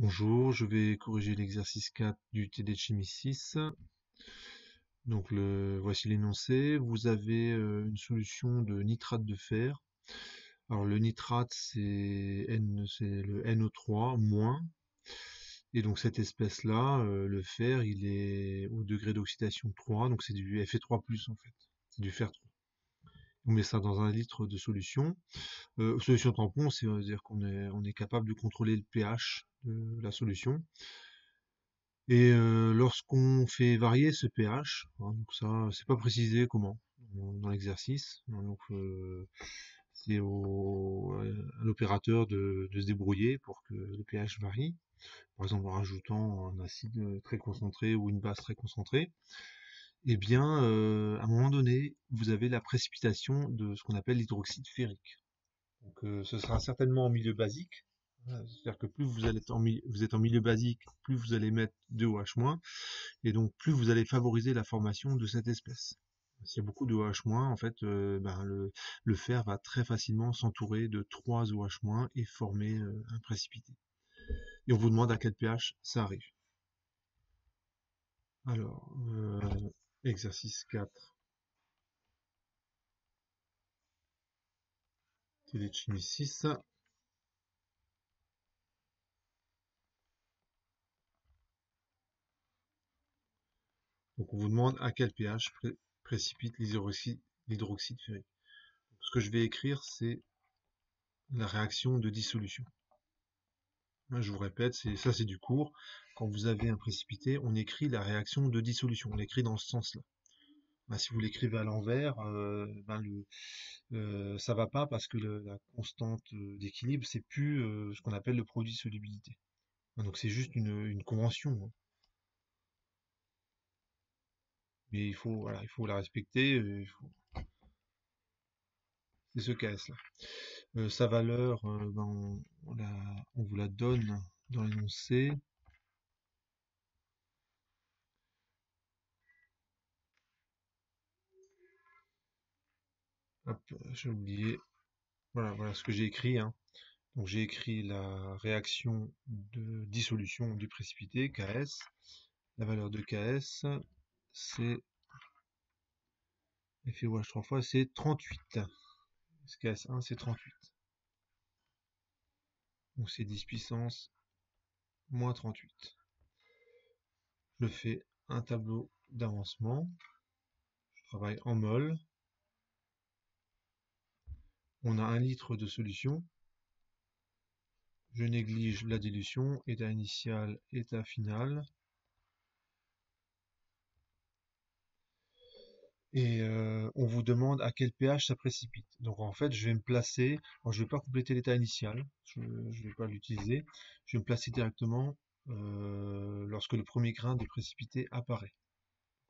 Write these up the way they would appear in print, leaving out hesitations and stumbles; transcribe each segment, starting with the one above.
Bonjour, je vais corriger l'exercice 4 du TD de chimie 6. Donc voici l'énoncé. Vous avez une solution de nitrate de fer. Alors le nitrate c'est le NO3 moins. Et donc cette espèce-là, le fer, il est au degré d'oxydation 3, donc c'est du Fe3+, en fait. C'est du fer 3. On met ça dans 1 litre de solution. Solution tampon, c'est-à-dire qu'on est capable de contrôler le pH de la solution. Et lorsqu'on fait varier ce pH, hein, donc ça, c'est pas précisé comment dans l'exercice, hein, donc c'est à l'opérateur de se débrouiller pour que le pH varie, par exemple en rajoutant un acide très concentré ou une base très concentrée. Et bien, à un moment donné, vous avez la précipitation de ce qu'on appelle l'hydroxyde ferrique. Donc ce sera certainement en milieu basique. C'est-à-dire que plus vous êtes en milieu basique, plus vous allez mettre de OH-, et donc plus vous allez favoriser la formation de cette espèce. S'il y a beaucoup de OH-, en fait, le fer va très facilement s'entourer de 3 OH- et former un précipité. Et on vous demande à quel pH ça arrive. Alors, exercice 4, TD de chimie 6. Donc on vous demande à quel pH précipite l'hydroxyde ferrique. Ce que je vais écrire, c'est la réaction de dissolution. Je vous répète, ça c'est du cours. Quand vous avez un précipité, on écrit la réaction de dissolution. On l'écrit dans ce sens-là. Si vous l'écrivez à l'envers, ça va pas parce que la constante d'équilibre, c'est plus ce qu'on appelle le produit de solubilité. Donc c'est juste une convention, hein. Mais voilà, il faut la respecter. C'est ce KS là. Sa valeur, on vous la donne dans l'énoncé. Hop, j'ai oublié. Voilà ce que j'ai écrit, hein. Donc j'ai écrit la réaction de dissolution du précipité, KS. La valeur de KS, c'est FeOH 3 fois, c'est 38. KS1, c'est 38. Donc c'est 10 puissance moins 38. Je fais un tableau d'avancement. Je travaille en mol. On a 1 litre de solution. Je néglige la dilution, état initial, état final. Et on vous demande à quel pH ça précipite. Donc en fait, je vais me placer, alors je vais pas compléter l'état initial, je vais pas l'utiliser, je vais me placer directement lorsque le premier grain de précipité apparaît,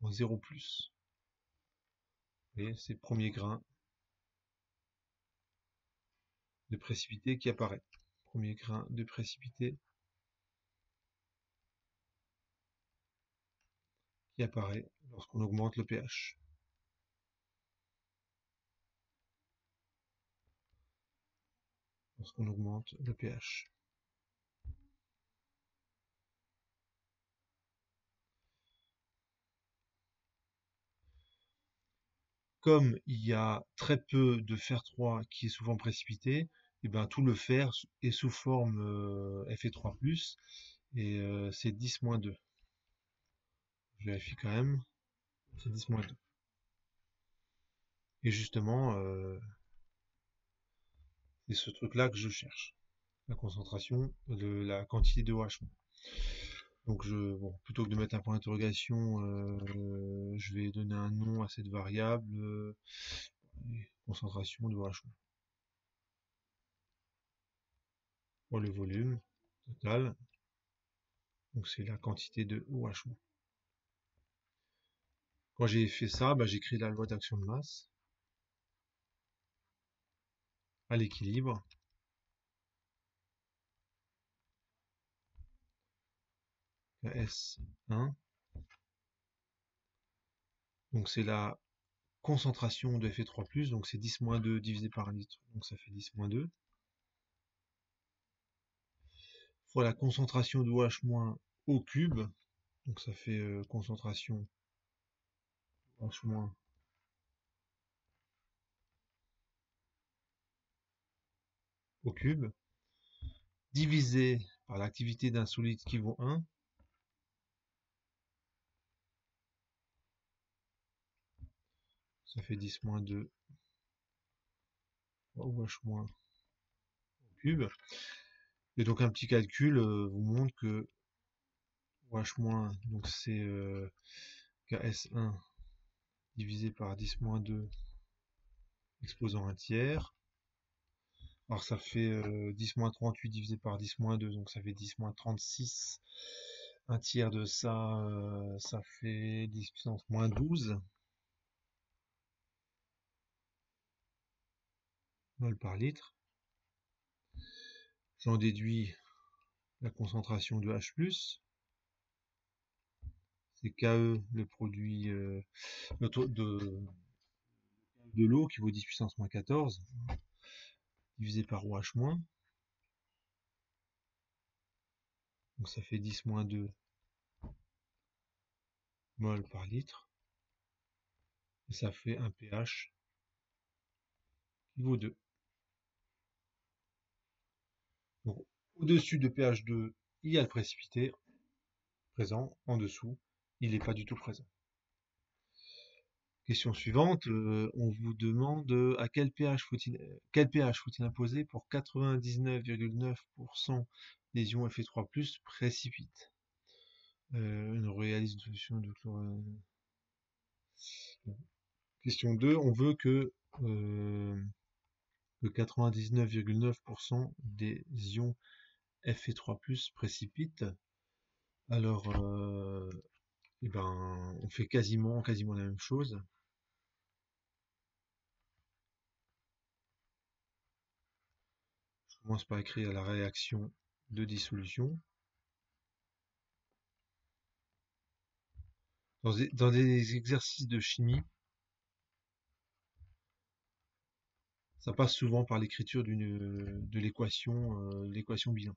en 0+. Vous voyez, c'est le premier grain de précipité qui apparaît. Premier grain de précipité qui apparaît lorsqu'on augmente le pH. Lorsqu'on augmente le pH. Comme il y a très peu de fer 3 qui est souvent précipité, et ben tout le fer est sous forme Fe3+, et c'est 10-2. Je vérifie quand même, c'est 10-2. Et justement, c'est ce truc-là que je cherche, la concentration de la quantité de OH. Donc bon, plutôt que de mettre un point d'interrogation, je vais donner un nom à cette variable, concentration de OH. Pour le volume total, donc c'est la quantité de OH. Quand j'ai fait ça, j'écris la loi d'action de masse à l'équilibre. S1. Donc c'est la concentration de Fe3+, donc c'est 10-2 divisé par 1 litre, donc ça fait 10-2, fois la concentration de OH- au cube, donc ça fait concentration OH- au cube, divisé par l'activité d'un solide qui vaut 1, ça fait 10-2 OH- au cube. Et donc un petit calcul vous montre que OH-, donc c'est KS1 divisé par 10-2 exposant un tiers. Alors ça fait 10-38 divisé par 10-2, donc ça fait 10-36. Un tiers de ça, ça fait 10 puissance moins 12 mol par litre. J'en déduis la concentration de H+, c'est KE, le produit de l'eau qui vaut 10 puissance moins 14, divisé par OH-, donc ça fait 10-2 mol par litre, et ça fait un pH qui vaut 2. Donc au-dessus de pH 2, il y a le précipité présent, en dessous, il n'est pas du tout présent. Question suivante, on vous demande à quel pH faut-il imposer pour 99,9% des ions Fe3+ précipitent. On réalise une solution de chlorure. Question 2, on veut que 99,9% des ions Fe3+ précipitent. Alors, eh ben, on fait quasiment la même chose. Je commence par écrire la réaction de dissolution. Dans des exercices de chimie, ça passe souvent par l'écriture de l'équation bilan.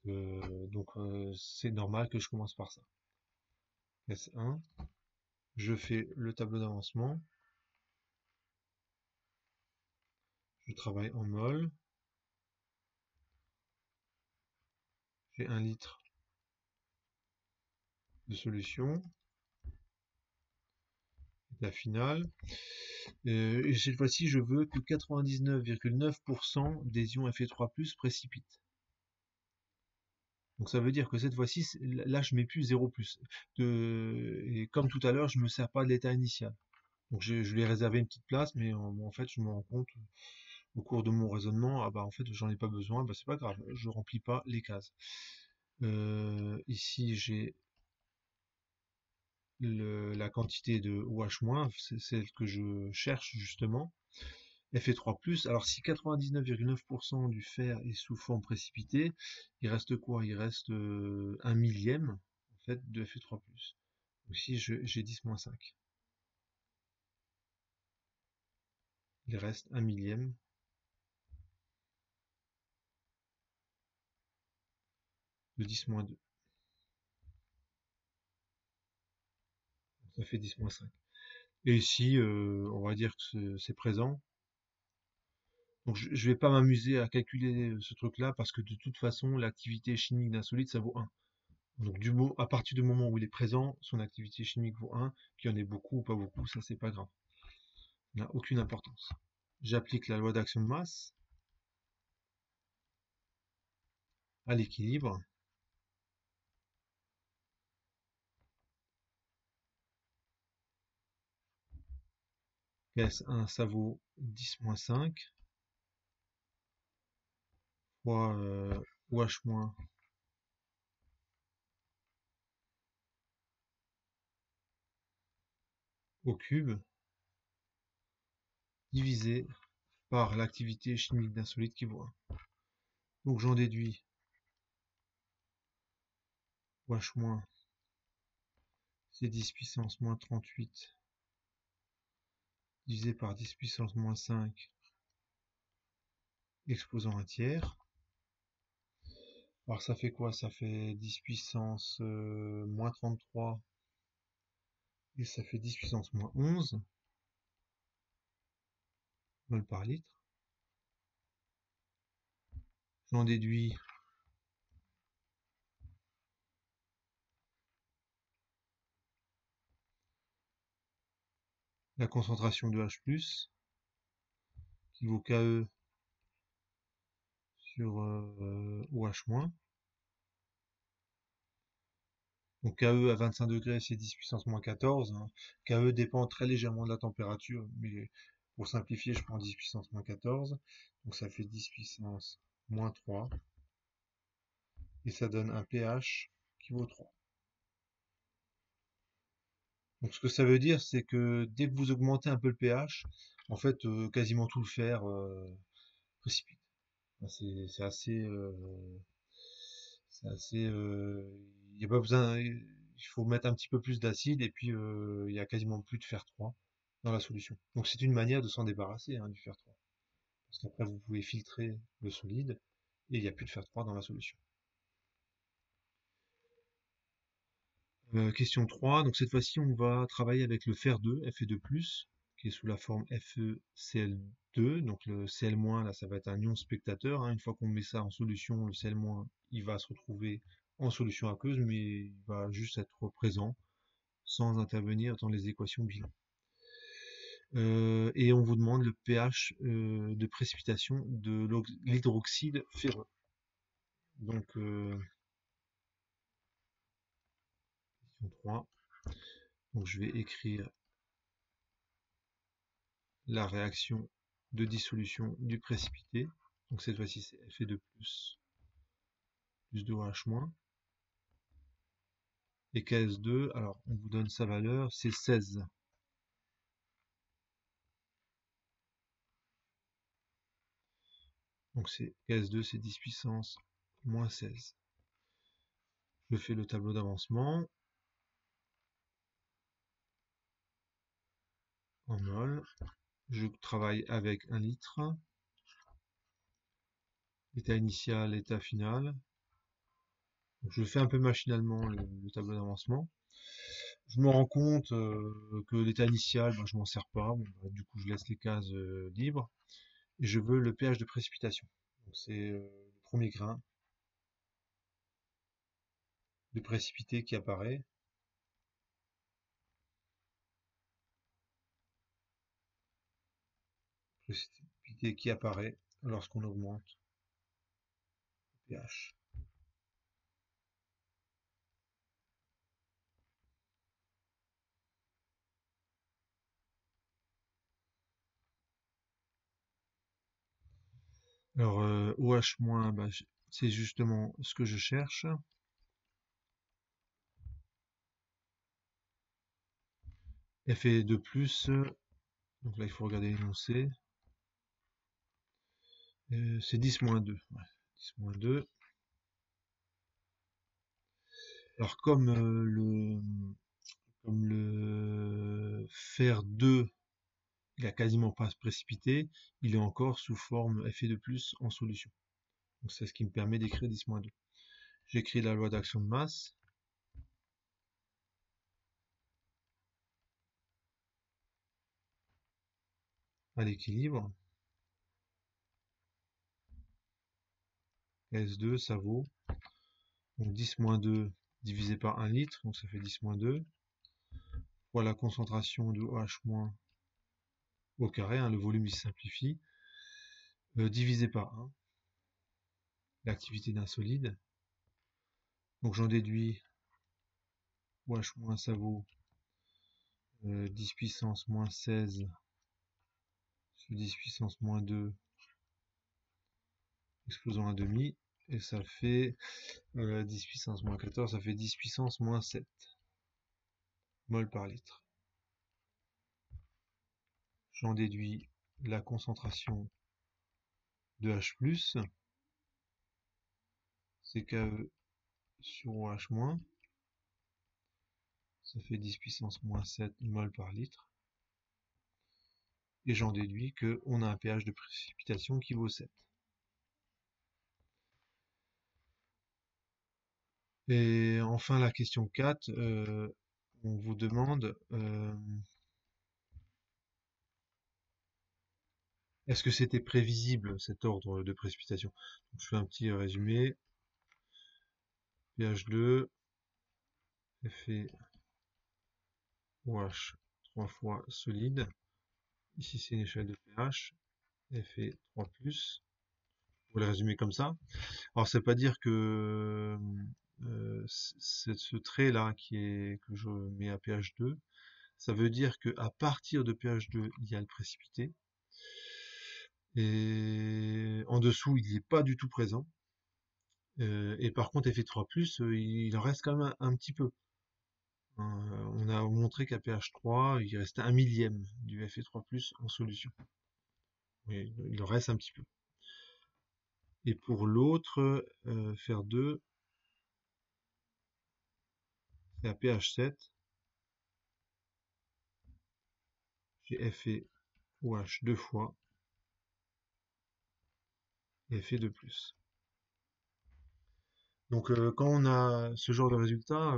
Donc c'est normal que je commence par ça. S1, je fais le tableau d'avancement, je travaille en mol, j'ai 1 litre de solution, la finale, et cette fois-ci je veux que 99,9% des ions Fe3+ précipitent. Donc ça veut dire que cette fois-ci, là je mets plus 0+. Et comme tout à l'heure, je ne me sers pas de l'état initial. Donc je lui ai réservé une petite place, mais en fait je me rends compte au cours de mon raisonnement, ah bah en fait j'en ai pas besoin, bah c'est pas grave, je remplis pas les cases. Ici j'ai la quantité de OH-, c'est celle que je cherche justement. Fe3+, alors si 99,9% du fer est sous forme précipitée, il reste quoi? Il reste 1 millième en fait, de Fe3+. Donc si j'ai 10-5, il reste 1 millième de 10-2. Ça fait 10-5. Et ici, on va dire que c'est présent. Donc je ne vais pas m'amuser à calculer ce truc-là parce que de toute façon, l'activité chimique d'un solide, ça vaut 1. Donc à partir du moment où il est présent, son activité chimique vaut 1, qu'il y en ait beaucoup ou pas beaucoup, ça c'est pas grave. Ça n'a aucune importance. J'applique la loi d'action de masse à l'équilibre. KS1, ça vaut 10-5 fois OH- au cube divisé par l'activité chimique d'un solide qui vaut 1. Donc j'en déduis OH-, c'est 10 puissance moins 38 divisé par 10 puissance moins 5 exposant un tiers. Alors ça fait quoi? Ça fait 10 puissance moins 33 et ça fait 10 puissance moins 11 mol par litre. J'en déduis la concentration de H+, qui vaut KE sur OH-. Donc KE à 25 degrés, c'est 10 puissance moins 14, hein. KE dépend très légèrement de la température, mais pour simplifier, je prends 10 puissance moins 14. Donc ça fait 10 puissance moins 3. Et ça donne un pH qui vaut 3. Donc ce que ça veut dire, c'est que dès que vous augmentez un peu le pH, en fait, quasiment tout le fer précipite. Enfin, il y a pas besoin, il faut mettre un petit peu plus d'acide et puis il y a quasiment plus de fer 3 dans la solution. Donc c'est une manière de s'en débarrasser, hein, du fer 3. Parce qu'après vous pouvez filtrer le solide et il n'y a plus de fer 3 dans la solution. Question 3, donc cette fois-ci on va travailler avec le fer 2, Fe2+, qui est sous la forme FeCl2, donc le Cl- là ça va être un ion spectateur, hein. Une fois qu'on met ça en solution, le Cl- il va se retrouver en solution aqueuse, mais il va juste être présent sans intervenir dans les équations bilan. Et on vous demande le pH de précipitation de l'hydroxyde ferreux. Donc question 3, donc je vais écrire la réaction de dissolution du précipité. Donc cette fois-ci c'est Fe2+, plus 2OH-. Et KS2, alors on vous donne sa valeur, c'est 16. Donc c'est KS2, c'est 10 puissance moins 16. Je fais le tableau d'avancement en mol. Je travaille avec 1 litre. État initial, état final. Donc je fais un peu machinalement le tableau d'avancement. Je me rends compte que l'état initial, ben, je m'en sers pas. Bon, ben, du coup, je laisse les cases libres. Et je veux le pH de précipitation. Donc c'est le premier grain de précipité qui apparaît. Précipité qui apparaît lorsqu'on augmente le pH. Alors OH-, bah, c'est justement ce que je cherche. Fe2+, donc là il faut regarder l'énoncé. C'est 10-2. Ouais, 10-2. Alors comme le fer 2, il a quasiment pas précipité, il est encore sous forme Fe2+ en solution. Donc c'est ce qui me permet d'écrire 10-2. J'écris la loi d'action de masse. À l'équilibre. S2, ça vaut donc 10-2 divisé par 1 litre, donc ça fait 10-2, fois la concentration de OH- au carré, hein, le volume il se simplifie, divisé par 1, l'activité d'un solide. Donc j'en déduis OH- ça vaut 10 puissance moins 16 sur 10 puissance moins 2 exposant à demi, et ça fait 10 puissance moins 14, ça fait 10 puissance moins 7 mol par litre. J'en déduis la concentration de H+, c'est KE sur OH-, ça fait 10 puissance moins 7 mol par litre. Et j'en déduis qu'on a un pH de précipitation qui vaut 7. Et enfin, la question 4, on vous demande est-ce que c'était prévisible cet ordre de précipitation? Donc, je fais un petit résumé. pH2 Fe OH 3 fois solide. Ici, c'est une échelle de pH. Fe 3+. Vous le résumer comme ça. Alors, ça veut pas dire que ce trait-là que je mets à pH2, ça veut dire qu'à partir de pH2, il y a le précipité. Et en dessous, il n'y est pas du tout présent. Et par contre, Fe3+, il en reste quand même un petit peu. On a montré qu'à pH3, il restait 1 millième du Fe3+ en solution. Mais il en reste un petit peu. Et pour l'autre, Fer2, c'est à pH7, j'ai FeOH 2 fois et Fe2+. Donc quand on a ce genre de résultat,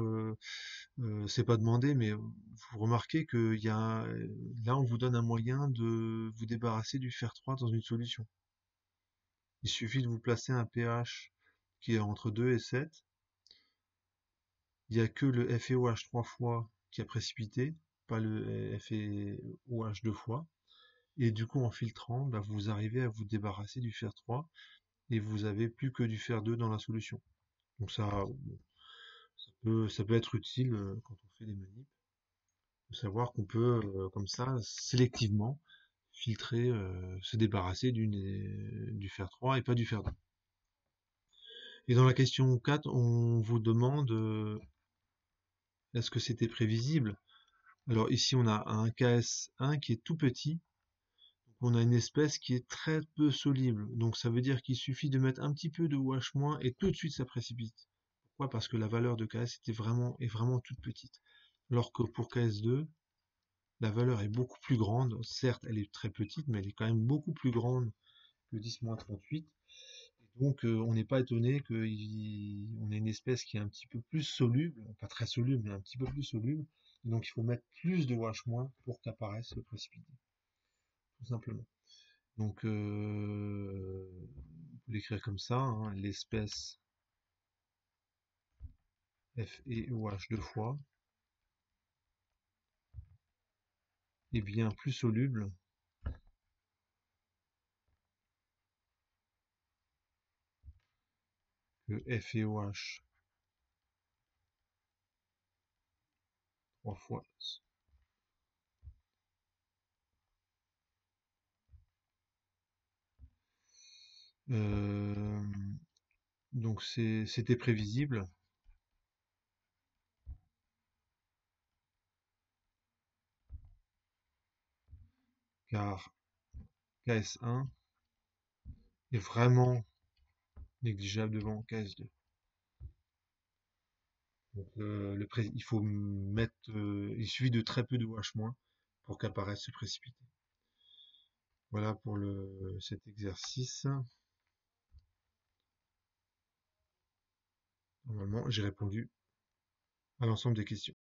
c'est pas demandé, mais vous remarquez que là on vous donne un moyen de vous débarrasser du fer 3 dans une solution. Il suffit de vous placer un pH qui est entre 2 et 7. Il n'y a que le FeOH 3 fois qui a précipité, pas le FeOH 2 fois. Et du coup, en filtrant, bah, vous arrivez à vous débarrasser du fer 3 et vous avez plus que du fer 2 dans la solution. Donc ça peut être utile quand on fait des manips, de savoir qu'on peut, comme ça, sélectivement, filtrer, se débarrasser du fer 3 et pas du fer 2. Et dans la question 4, on vous demande est-ce que c'était prévisible? Alors ici, on a un KS1 qui est tout petit. On a une espèce qui est très peu soluble. Donc ça veut dire qu'il suffit de mettre un petit peu de OH- et tout de suite ça précipite. Pourquoi? Parce que la valeur de KS est vraiment toute petite. Alors que pour KS2, la valeur est beaucoup plus grande. Certes, elle est très petite, mais elle est quand même beaucoup plus grande que 10-38. Donc on n'est pas étonné qu'on ait une espèce qui est un petit peu plus soluble, pas très soluble, mais un petit peu plus soluble. Et donc il faut mettre plus de OH- pour qu'apparaisse le précipité, tout simplement. Donc on peut l'écrire comme ça, hein, l'espèce FeOH 2 fois est bien plus soluble que FeOH 3 fois. Euh, donc c'était prévisible, car KS1 est vraiment négligeable devant KS2. Donc il faut mettre, il suffit de très peu de OH- pour qu'apparaisse ce précipité. Voilà pour cet exercice. Normalement, j'ai répondu à l'ensemble des questions.